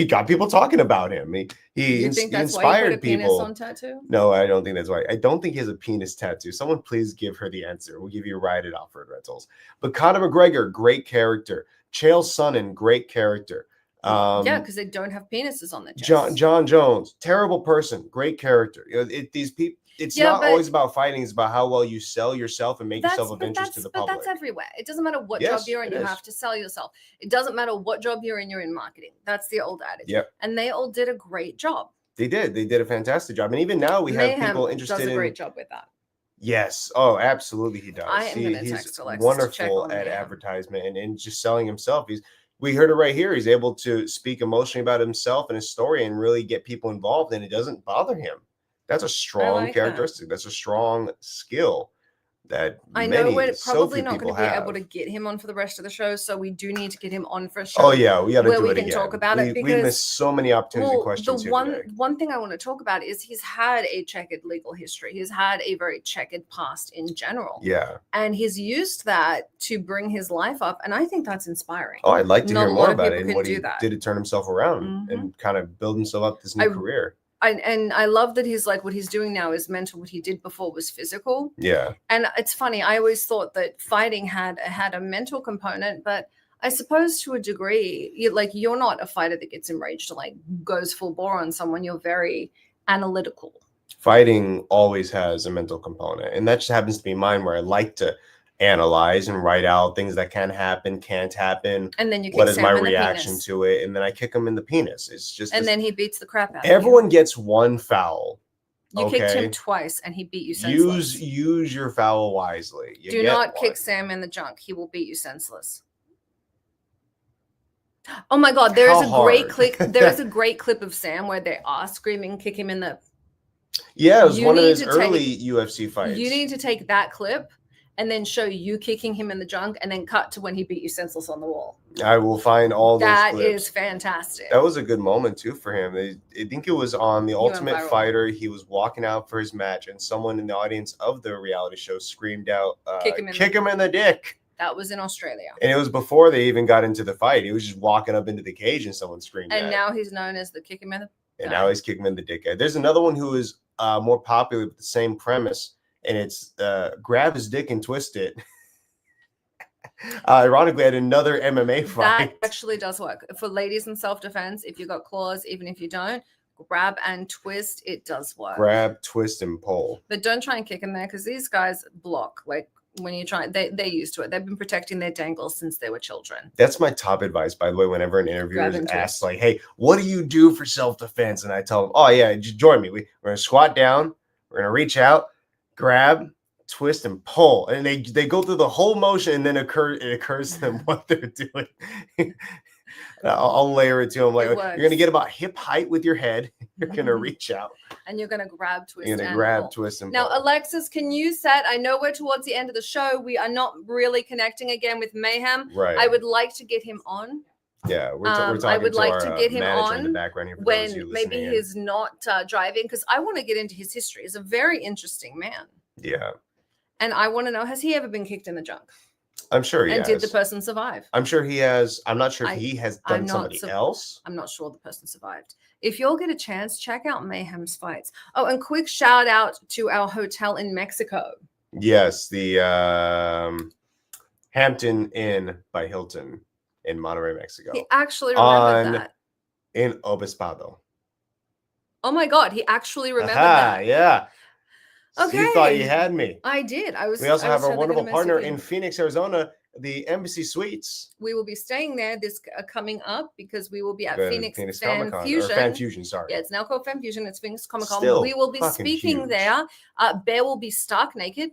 got people talking about him. He think that's inspired why you put a people. penis on tattoo? No, I don't think that's why. I don't think he has a penis tattoo. Someone please give her the answer. We'll give you a ride at Alfred Rentals. But Conor McGregor, great character. Chael Sonnen, great character. Yeah, because they don't have penises on their chest. John Jones, terrible person, great character. These people. It's not always about fighting. It's about how well you sell yourself and make yourself of interest to the public. But that's everywhere. It doesn't matter what job you're in. You have to sell yourself. It doesn't matter what job you're in marketing. That's the old adage. Yep. And they all did a great job. They did. They did a fantastic job. And even now we have people interested in. Does a great job with that. Yes. Oh, absolutely. He does. I am going to text Alexis wonderful at advertisement and just selling himself. We heard it right here. He's able to speak emotionally about himself and his story and really get people involved, and it doesn't bother him. That's a strong characteristic. That's a strong skill that I know we're probably not going to be able to get him on for the rest of the show, so we do need to get him on for a show. Oh yeah, we got to do it again. Where we can talk about it, because we missed so many opportunities and questions here today. One thing I want to talk about is he's had a checkered legal history. He's had a very checkered past in general. Yeah, and he's used that to bring his life up, and I think that's inspiring. Oh, I'd like to hear more about it and what he did to turn himself around and kind of build himself up this new career. And I love that he's like, what he's doing now is mental. What he did before was physical. Yeah. And it's funny. I always thought that fighting had a mental component, but I suppose to a degree, you're not a fighter that gets enraged and like goes full bore on someone. You're very analytical. Fighting always has a mental component, and that just happens to be mine, where I like to analyze and write out things that can happen, can't happen, and then you kick what is Sam my in the reaction penis. to it, and then I kick him in the penis. It's just then he beats the crap out everyone of you. Gets one foul. You kicked him twice and he beat you senseless. Use your foul wisely. Do not kick Sam in the junk. He will beat you senseless. Oh my God, there is a great clip. There is a great clip of Sam where they are screaming, kick him in the. Yeah, it was one of his early UFC fights. You need to take that clip and then show you kicking him in the junk, and then cut to when he beat you senseless on the wall. I will find all those clips. That is fantastic. That was a good moment too for him. I think it was on The Ultimate Fighter. He was walking out for his match, and someone in the audience of the reality show screamed out, kick him in the dick. That was in Australia. And it was before they even got into the fight. He was just walking up into the cage and someone screamed and now he's known as the kick him in the And now he's kicking him in the dick. There's another one who is more popular with the same premise, and it's grab his dick and twist it. Ironically, at another MMA fight. That actually does work. For ladies in self-defense, if you got claws, even if you don't, grab and twist, it does work. Grab, twist, and pull. But don't try and kick in there, because these guys block. Like when you try, they're used to it. They've been protecting their dangles since they were children. That's my top advice, by the way, whenever an interviewer is asked, like, hey, what do you do for self-defense? And I tell them, oh, yeah, just join me. We're going to squat down. We're going to reach out, grab, twist, and pull. And they go through the whole motion, and then it occurs to them what they're doing. I'll layer it to them. Like, you're going to get about hip height with your head. You're going to reach out. And you're going to grab, twist, and twist, and now, pull. Alexis, can you set? I know we're towards the end of the show. We are not really connecting again with Mayhem. Right. I would like to get him on. Yeah, we're talking I would like to to get him on in the background here when maybe he's not driving, because I want to get into his history. He's a very interesting man. Yeah. And I want to know, has he ever been kicked in the junk? I'm sure he has. And did the person survive? I'm sure he has. I'm not sure if he has done somebody else. I'm not sure the person survived. If you'll get a chance, check out Mayhem's fights. Oh, and quick shout out to our hotel in Mexico. Yes, the Hampton Inn by Hilton in Monterrey, Mexico. He actually remembered that. In Obispado. Oh my God, he actually remembered that. Yeah. Okay. You thought you had me. I did. We also have our wonderful partner in Phoenix, Arizona, the Embassy Suites. We will be staying there this coming up, because we will be at Phoenix Fan Fusion. Fan Fusion, sorry. Yeah, it's now called Fan Fusion. It's Phoenix Comic Con. We will be speaking huge. there. Bear will be stark naked.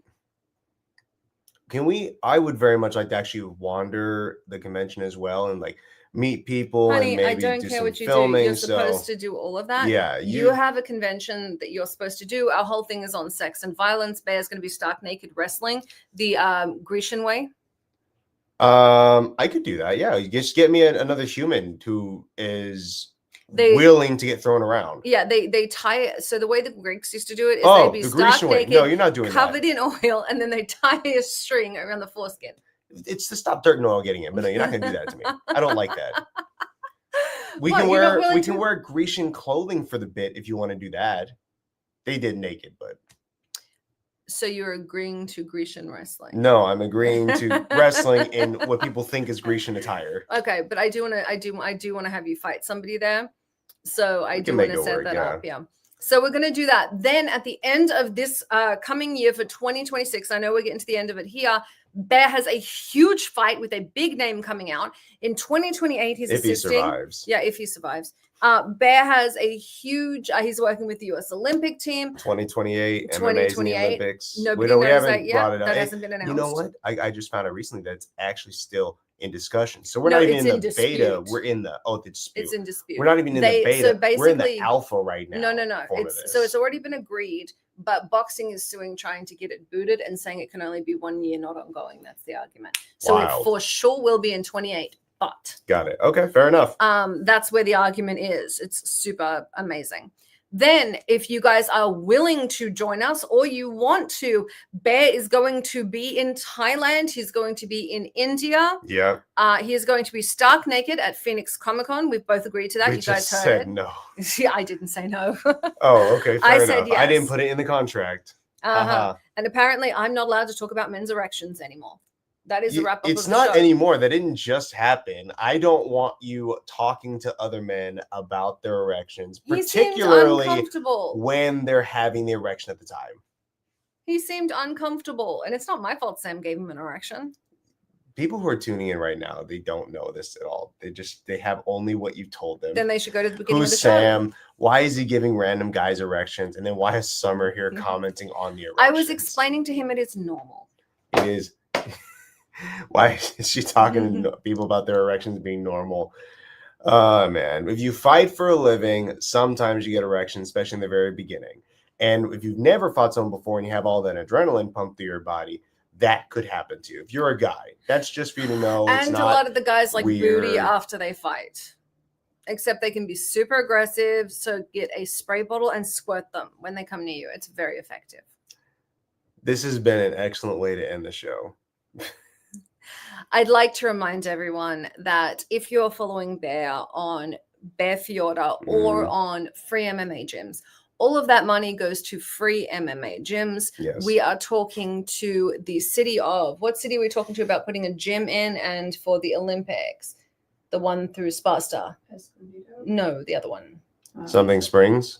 I would very much like to actually wander the convention as well and like meet people. Honey, and maybe I don't do care some what you filming, do. You're supposed to do all of that. Yeah. You have a convention that you're supposed to do. Our whole thing is on sex and violence. Bear's going to be stark naked wrestling the Grecian way. I could do that. Yeah. Just get me another human who is willing to get thrown around. Yeah, they tie it. So the way the Greeks used to do it is Oh, they'd be the stark Grecian way. naked, No, you're not doing covered in oil, and then they tie a string around the foreskin. It's to stop dirt and oil getting in, but no, you're not going to do that to me. I don't like that. We What, can you're not wear willing to- wear Grecian clothing for the bit if you want to do that. They did naked, but So you're agreeing to Grecian wrestling? no, I'm agreeing to wrestling in what people think is Grecian attire. Okay, but I do want to have you fight somebody there. So I do want to set that up. Yeah. So we're going to do that. Then at the end of this coming year for 2026, I know we're getting to the end of it here. Bear has a huge fight with a big name coming out in 2028. He's assisting. If he survives. Yeah, if he survives. Bear has a huge. He's working with the U.S. Olympic team. 2028. MMA's in the Olympics. Nobody knows that yet. That hasn't been announced. You know what? I just found out recently that it's actually still in discussion. So we're not even in the beta. We're in the dispute. It's in dispute. We're not even in the beta. So basically, we're in the alpha right now. No. It's already been agreed. But boxing is suing, trying to get it booted and saying it can only be 1 year, not ongoing. That's the argument. So Wow. it for sure will be in 28. But got it. Okay, fair enough. That's where the argument is. It's super amazing. Then, if you guys are willing to join us or you want to, Bear is going to be in Thailand. He's going to be in India. Yeah. He is going to be stark naked at Phoenix Comic Con. We've both agreed to that. We you guys heard said it. no. Yeah, I didn't say no. Oh, okay. Fair I enough. said yes. I didn't put it in the contract. And apparently, I'm not allowed to talk about men's erections anymore. That is a wrap up. It's of the not show. anymore. That didn't just happen. I don't want you talking to other men about their erections, particularly when they're having the erection at the time. He seemed uncomfortable, and it's not my fault Sam gave him an erection. People who are tuning in right now, they don't know this at all. They have only what you told them. Then they should go to the beginning of the Sam? show. Why is he giving random guys erections? And then why is Summer here commenting on the erections? I was explaining to him it is normal. It is. Why is she talking to people about their erections being normal? Man, if you fight for a living, sometimes you get erections, especially in the very beginning. And if you've never fought someone before and you have all that adrenaline pumped through your body, that could happen to you. If you're a guy, that's just for you to know. And it's not a lot of the guys like weird. booty after they fight. Except they can be super aggressive. So get a spray bottle and squirt them when they come near you. It's very effective. This has been an excellent way to end the show. I'd like to remind everyone that if you're following Bear on Bear Fiorda or on free MMA gyms, all of that money goes to free MMA gyms. Yes. We are talking to the city of, what city are we talking to about putting a gym in and for the Olympics? The one through Sparta. No, the other one. Something Springs?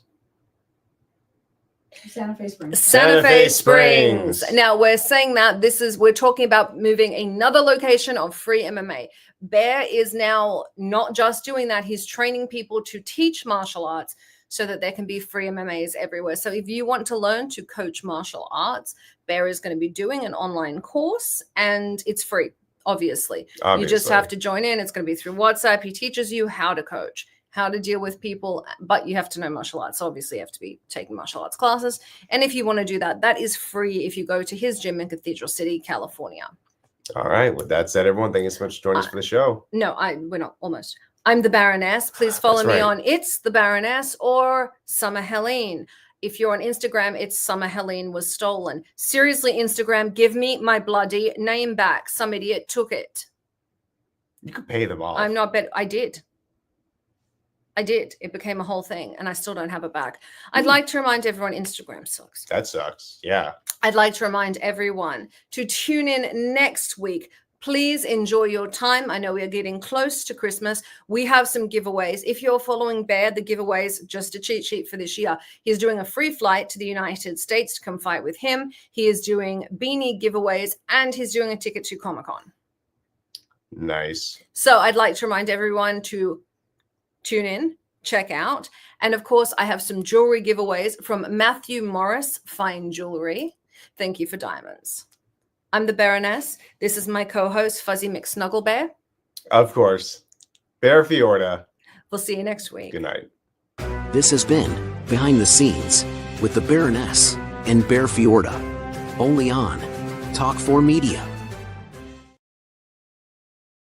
Santa Fe Springs. Santa Fe Springs. Now we're saying that we're talking about moving another location of free MMA. Bear is now not just doing that. He's training people to teach martial arts so that there can be free MMAs everywhere. So if you want to learn to coach martial arts, Bear is going to be doing an online course and it's free, obviously. You just have to join in. It's going to be through WhatsApp. He teaches you how to coach, how to deal with people, but you have to know martial arts. So obviously you have to be taking martial arts classes. And if you want to do that, that is free if you go to his gym in Cathedral City, California. All right. With that said, everyone, thank you so much for joining us for the show. No, we're not, almost. I'm the Baroness. Please follow me on It's the Baroness or Summer Helene. If you're on Instagram, it's Summer Helene was stolen. Seriously, Instagram, give me my bloody name back. Some idiot took it. You could pay them off. I'm not I did. It became a whole thing and I still don't have it back. I'd like to remind everyone Instagram sucks. That sucks. Yeah. I'd like to remind everyone to tune in next week. Please enjoy your time. I know we are getting close to Christmas. We have some giveaways. If you're following Bear, the giveaways, just a cheat sheet for this year. He's doing a free flight to the United States to come fight with him. He is doing beanie giveaways and he's doing a ticket to Comic-Con. Nice. So I'd like to remind everyone to tune in, check out. And of course, I have some jewelry giveaways from Matthew Morris Fine Jewelry. Thank you for diamonds. I'm the Baroness. This is my co-host, Fuzzy McSnugglebear. Of course. Bear Fiorda. We'll see you next week. Good night. This has been Behind the Scenes with the Baroness and Bear Fiorda. Only on Talk 4 Media.